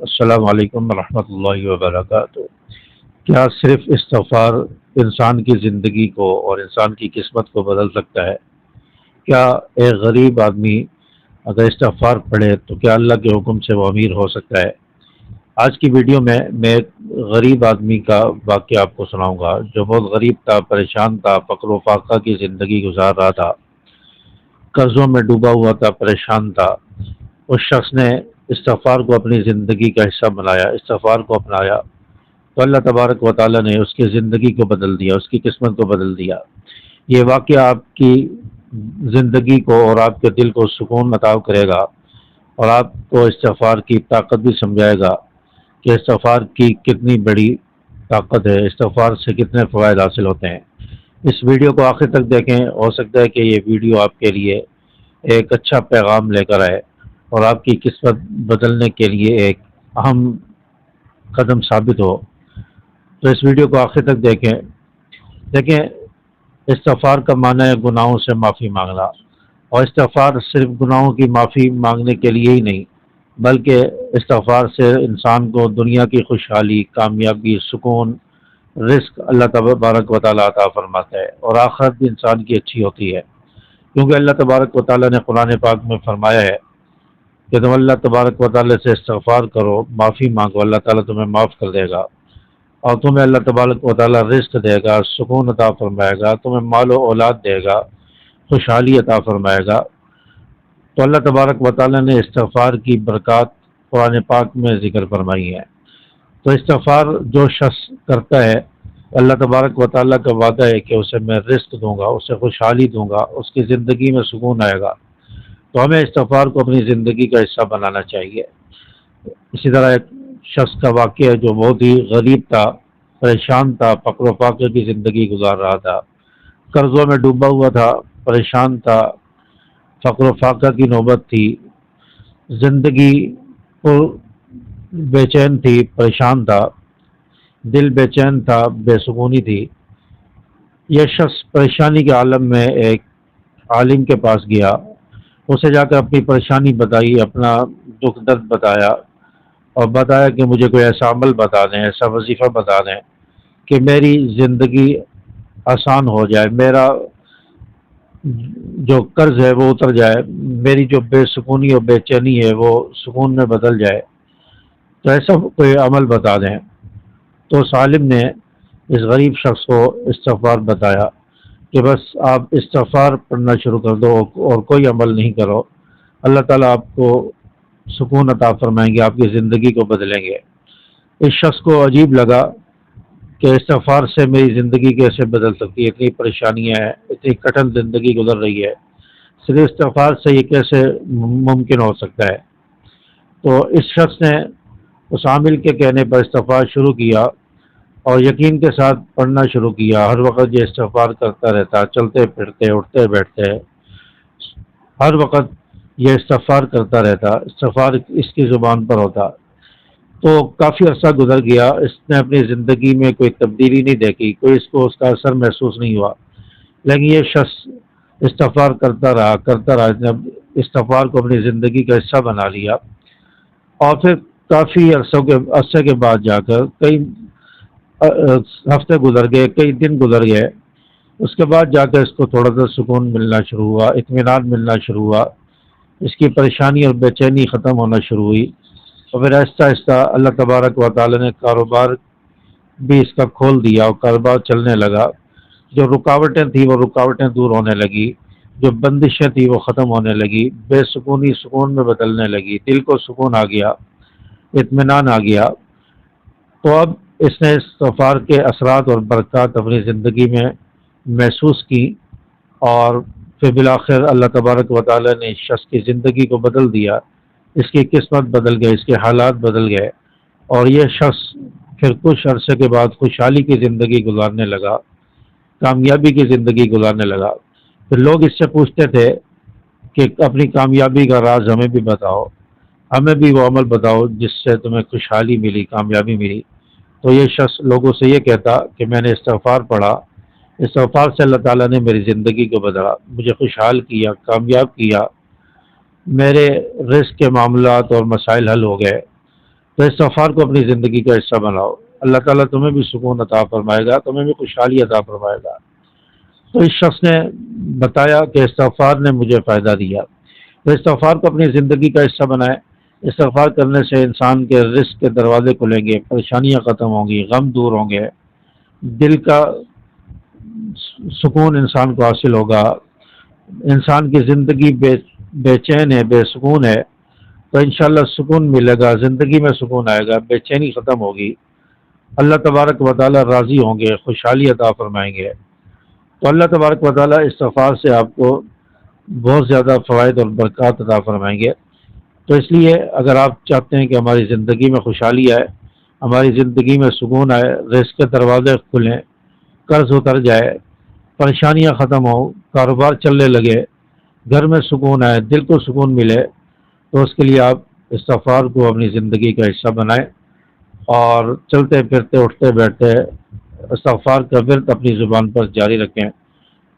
السلام علیکم ورحمۃ اللہ وبرکاتہ۔ کیا صرف استغفار انسان کی زندگی کو اور انسان کی قسمت کو بدل سکتا ہے؟ کیا ایک غریب آدمی اگر استغفار پڑھے تو کیا اللہ کے حکم سے وہ امیر ہو سکتا ہے؟ آج کی ویڈیو میں ایک غریب آدمی کا واقعہ آپ کو سناؤں گا جو بہت غریب تھا، پریشان تھا، فقر و فاقہ کی زندگی گزار رہا تھا، قرضوں میں ڈوبا ہوا تھا، پریشان تھا۔ اس شخص نے استغفار کو اپنی زندگی کا حصہ بنایا، استغفار کو اپنایا تو اللہ تبارک و تعالیٰ نے اس کی زندگی کو بدل دیا، اس کی قسمت کو بدل دیا۔ یہ واقعہ آپ کی زندگی کو اور آپ کے دل کو سکون عطا کرے گا اور آپ کو استغفار کی طاقت بھی سمجھائے گا کہ استغفار کی کتنی بڑی طاقت ہے، استغفار سے کتنے فوائد حاصل ہوتے ہیں۔ اس ویڈیو کو آخر تک دیکھیں، ہو سکتا ہے کہ یہ ویڈیو آپ کے لیے ایک اچھا پیغام لے کر آئے اور آپ کی قسمت بدلنے کے لیے ایک اہم قدم ثابت ہو۔ تو اس ویڈیو کو آخر تک دیکھیں۔ استغفار کا معنی ہے گناہوں سے معافی مانگنا، اور استغفار صرف گناہوں کی معافی مانگنے کے لیے ہی نہیں، بلکہ استغفار سے انسان کو دنیا کی خوشحالی، کامیابی، سکون، رزق اللہ تبارک و تعالیٰ عطا فرماتا ہے، اور آخرت بھی انسان کی اچھی ہوتی ہے، کیونکہ اللہ تبارک و تعالیٰ نے قرآن پاک میں فرمایا ہے کہ تم اللہ تبارک و تعالیٰ سے استغفار کرو، معافی مانگو، اللہ تعالیٰ تمہیں معاف کر دے گا، اور تمہیں اللہ تبارک و تعالیٰ رزق دے گا، سکون عطا فرمائے گا، تمہیں مال و اولاد دے گا، خوشحالی عطا فرمائے گا۔ تو اللہ تبارک و تعالیٰ نے استغفار کی برکات قرآن پاک میں ذکر فرمائی ہے۔ تو استغفار جو شخص کرتا ہے، اللہ تبارک و تعالیٰ کا وعدہ ہے کہ اسے میں رزق دوں گا، اسے خوشحالی دوں گا، اس کی زندگی میں سکون آئے گا۔ تو ہمیں استغفار کو اپنی زندگی کا حصہ بنانا چاہیے۔ اسی طرح ایک شخص کا واقعہ ہے جو بہت ہی غریب تھا، پریشان تھا، فقر و فاقے کی زندگی گزار رہا تھا، قرضوں میں ڈوبا ہوا تھا، پریشان تھا، فقر و فاقہ کی نوبت تھی، زندگی بے چین تھی، پریشان تھا، دل بے چین تھا، بے سکونی تھی۔ یہ شخص پریشانی کے عالم میں ایک عالم کے پاس گیا، اسے جا کر اپنی پریشانی بتائی، اپنا دکھ درد بتایا، اور بتایا کہ مجھے کوئی ایسا عمل بتا دیں، ایسا وظیفہ بتا دیں کہ میری زندگی آسان ہو جائے، میرا جو قرض ہے وہ اتر جائے، میری جو بے سکونی اور بے چینی ہے وہ سکون میں بدل جائے، تو ایسا کوئی عمل بتا دیں۔ تو اس عالم نے اس غریب شخص کو استغفار بتایا کہ بس آپ استغفار پڑھنا شروع کر دو اور کوئی عمل نہیں کرو، اللہ تعالیٰ آپ کو سکون عطا فرمائیں گے، آپ کی زندگی کو بدلیں گے۔ اس شخص کو عجیب لگا کہ استغفار سے میری زندگی کیسے بدل سکتی ہے، اتنی پریشانیاں ہیں، اتنی کٹھن زندگی گزر رہی ہے، صرف استغفار سے یہ کیسے ممکن ہو سکتا ہے؟ تو اس شخص نے اس عامل کے کہنے پر استغفار شروع کیا اور یقین کے ساتھ پڑھنا شروع کیا۔ ہر وقت یہ استغفار کرتا رہتا، چلتے پھرتے، اٹھتے بیٹھتے، ہر وقت یہ استغفار کرتا رہتا، استغفار اس کی زبان پر ہوتا۔ تو کافی عرصہ گزر گیا، اس نے اپنی زندگی میں کوئی تبدیلی نہیں دیکھی، کوئی اس کا اثر محسوس نہیں ہوا، لیکن یہ شخص استغفار کرتا رہا، اس نے استغفار کو اپنی زندگی کا حصہ بنا لیا، اور پھر کافی عرصے کے بعد جا کر کئی ہفتے گزر گئے، کئی دن گزر گئے، اس کے بعد جا کر اس کو تھوڑا سا سکون ملنا شروع ہوا، اطمینان ملنا شروع ہوا، اس کی پریشانی اور بے چینی ختم ہونا شروع ہوئی، اور پھر آہستہ آہستہ اللہ تبارک و تعالی نے کاروبار بھی اس کا کھول دیا اور کاروبار چلنے لگا۔ جو رکاوٹیں تھیں وہ رکاوٹیں دور ہونے لگی، جو بندشیں تھیں وہ ختم ہونے لگی، بے سکونی سکون میں بدلنے لگی، دل کو سکون آ گیا، اطمینان آ گیا۔ تو اب اس نے استغفار کے اثرات اور برکات اپنی زندگی میں محسوس کی، اور پھر بالآخر اللہ تبارک و تعالی نے اس شخص کی زندگی کو بدل دیا، اس کی قسمت بدل گئی، اس کے حالات بدل گئے، اور یہ شخص پھر کچھ عرصے کے بعد خوشحالی کی زندگی گزارنے لگا، کامیابی کی زندگی گزارنے لگا۔ پھر لوگ اس سے پوچھتے تھے کہ اپنی کامیابی کا راز ہمیں بھی بتاؤ، ہمیں بھی وہ عمل بتاؤ جس سے تمہیں خوشحالی ملی، کامیابی ملی۔ تو یہ شخص لوگوں سے یہ کہتا کہ میں نے استغفار پڑھا، استغفار سے اللہ تعالیٰ نے میری زندگی کو بدلا، مجھے خوشحال کیا، کامیاب کیا، میرے رزق کے معاملات اور مسائل حل ہو گئے، تو استغفار کو اپنی زندگی کا حصہ بناؤ، اللہ تعالیٰ تمہیں بھی سکون عطا فرمائے گا، تمہیں بھی خوشحالی عطا فرمائے گا۔ تو اس شخص نے بتایا کہ استغفار نے مجھے فائدہ دیا، تو استغفار کو اپنی زندگی کا حصہ بنائے۔ استغفار کرنے سے انسان کے رزق کے دروازے کھلیں گے، پریشانیاں ختم ہوں گی، غم دور ہوں گے، دل کا سکون انسان کو حاصل ہوگا۔ انسان کی زندگی بے چین ہے، بے سکون ہے، تو انشاءاللہ سکون ملے گا، زندگی میں سکون آئے گا، بے چینی ختم ہوگی، اللہ تبارک و تعالیٰ راضی ہوں گے، خوشحالی عطا فرمائیں گے۔ تو اللہ تبارک و تعالیٰ استغفار سے آپ کو بہت زیادہ فوائد اور برکات عطا فرمائیں گے۔ تو اس لیے اگر آپ چاہتے ہیں کہ ہماری زندگی میں خوشحالی آئے، ہماری زندگی میں سکون آئے، رزق کے دروازے کھلیں، قرض اتر جائے، پریشانیاں ختم ہوں، کاروبار چلنے لگے، گھر میں سکون آئے، دل کو سکون ملے، تو اس کے لیے آپ استغفار کو اپنی زندگی کا حصہ بنائیں، اور چلتے پھرتے اٹھتے بیٹھتے استغفار کا ورد اپنی زبان پر جاری رکھیں۔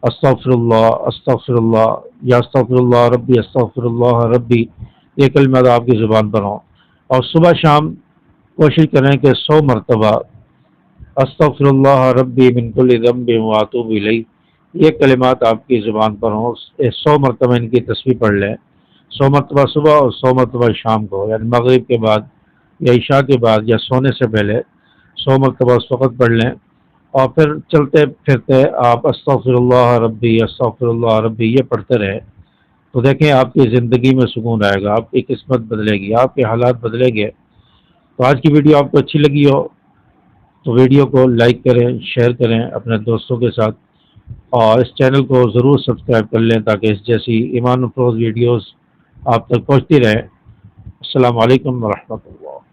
استغفر اللہ، یا استغفر اللہ ربی، استغفر اللہ ربی، یہ کلمات آپ کی زبان پر ہوں، اور صبح شام کوشش کریں کہ 100 مرتبہ استغفر اللہ ربی من کل ذنب واتوب الیہ، یہ کلمات آپ کی زبان پر ہوں، 100 مرتبہ ان کی تسبیح پڑھ لیں، 100 مرتبہ صبح اور 100 مرتبہ شام کو، یعنی مغرب کے بعد یا عشاء کے بعد یا سونے سے پہلے 100 مرتبہ اس وقت پڑھ لیں، اور پھر چلتے پھرتے آپ استغفر اللہ ربی، استغفر اللہ ربی یہ پڑھتے رہے، تو دیکھیں آپ کی زندگی میں سکون آئے گا، آپ کی قسمت بدلے گی، آپ کے حالات بدلیں گے۔ تو آج کی ویڈیو آپ کو اچھی لگی ہو تو ویڈیو کو لائک کریں، شیئر کریں اپنے دوستوں کے ساتھ، اور اس چینل کو ضرور سبسکرائب کر لیں تاکہ اس جیسی ایمان افروز ویڈیوز آپ تک پہنچتی رہیں۔ السلام علیکم ورحمۃ اللہ۔